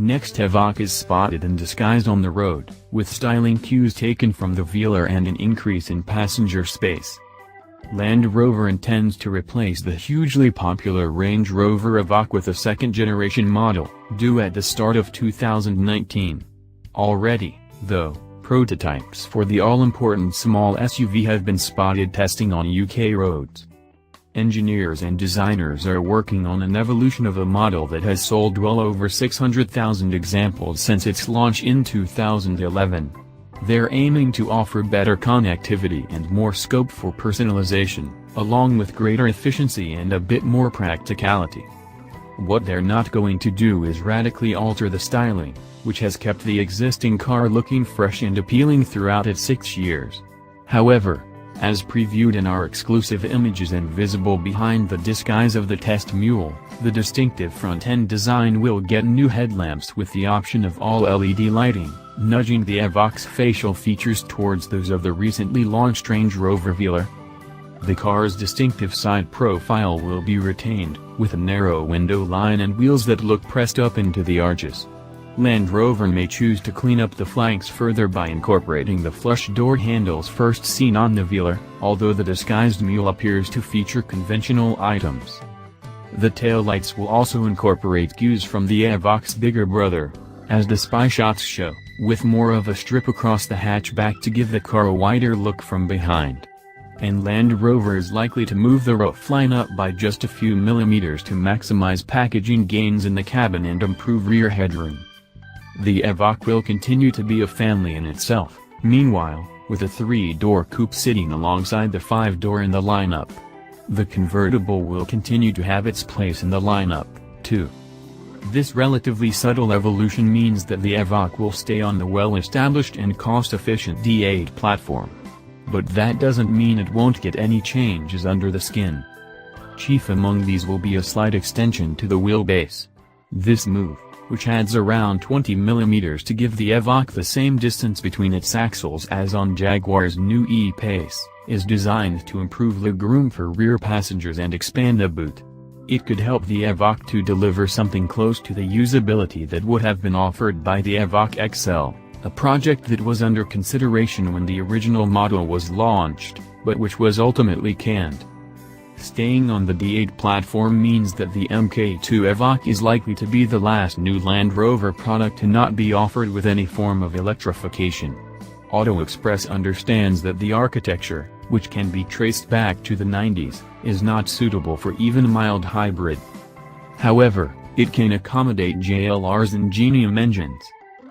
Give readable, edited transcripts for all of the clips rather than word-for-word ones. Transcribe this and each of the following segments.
next Evoque is spotted and disguised on the road, with styling cues taken from the Velar and an increase in passenger space. Land Rover intends to replace the hugely popular Range Rover Evoque with a second-generation model, due at the start of 2019. Already, though, prototypes for the all-important small SUV have been spotted testing on UK roads. Engineers and designers are working on an evolution of a model that has sold well over 600,000 examples since its launch in 2011. They're aiming to offer better connectivity and more scope for personalization, along with greater efficiency and a bit more practicality. What they're not going to do is radically alter the styling, which has kept the existing car looking fresh and appealing throughout its 6 years. However, as previewed in our exclusive images and visible behind the disguise of the test mule, the distinctive front-end design will get new headlamps with the option of all LED lighting, nudging the Evoque's facial features towards those of the recently launched Range Rover Velar. The car's distinctive side profile will be retained, with a narrow window line and wheels that look pressed up into the arches. Land Rover may choose to clean up the flanks further by incorporating the flush door handles first seen on the Velar, although the disguised mule appears to feature conventional items. The taillights will also incorporate cues from the Evoque's bigger brother, as the spy shots show, with more of a strip across the hatchback to give the car a wider look from behind. And Land Rover is likely to move the roofline up by just a few millimeters to maximize packaging gains in the cabin and improve rear headroom. The Evoque will continue to be a family in itself, meanwhile, with a 3-door coupe sitting alongside the 5-door in the lineup. The convertible will continue to have its place in the lineup, too. This relatively subtle evolution means that the Evoque will stay on the well-established and cost-efficient D8 platform. But that doesn't mean it won't get any changes under the skin. Chief among these will be a slight extension to the wheelbase. This move, which adds around 20 mm to give the Evoque the same distance between its axles as on Jaguar's new E-Pace, is designed to improve legroom for rear passengers and expand the boot. It could help the Evoque to deliver something close to the usability that would have been offered by the Evoque XL, a project that was under consideration when the original model was launched, but which was ultimately canned. Staying on the D8 platform means that the Mk2 Evoque is likely to be the last new Land Rover product to not be offered with any form of electrification. Auto Express understands that the architecture, which can be traced back to the 90s, is not suitable for even a mild hybrid. However, it can accommodate JLR's Ingenium engines.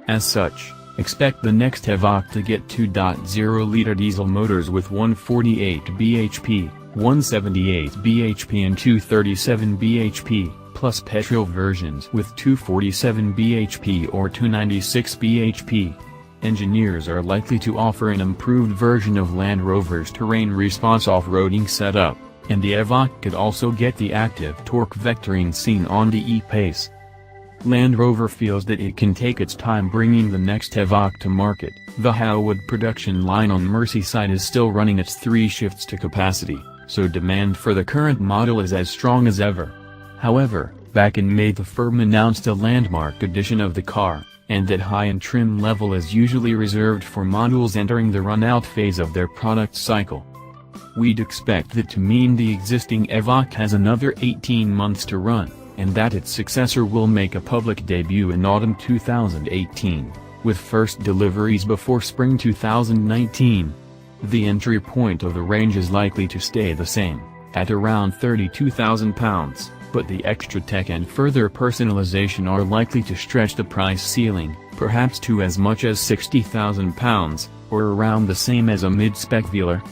As such, expect the next Evoque to get 2.0-liter diesel motors with 148 bhp, 178 bhp and 237 bhp, plus petrol versions with 247 bhp or 296 bhp. Engineers are likely to offer an improved version of Land Rover's terrain response off-roading setup, and the Evoque could also get the active torque vectoring seen on the E-Pace. Land Rover feels that it can take its time bringing the next Evoque to market. The Howwood production line on Merseyside is still running its 3 shifts to capacity, so demand for the current model is as strong as ever. However, back in May the firm announced a landmark edition of the car, and that high-end trim level is usually reserved for models entering the run-out phase of their product cycle. We'd expect that to mean the existing Evoque has another 18 months to run, and that its successor will make a public debut in autumn 2018, with first deliveries before spring 2019. The entry point of the range is likely to stay the same, at around £32,000, but the extra tech and further personalization are likely to stretch the price ceiling, perhaps to as much as £60,000, or around the same as a mid-spec Velar.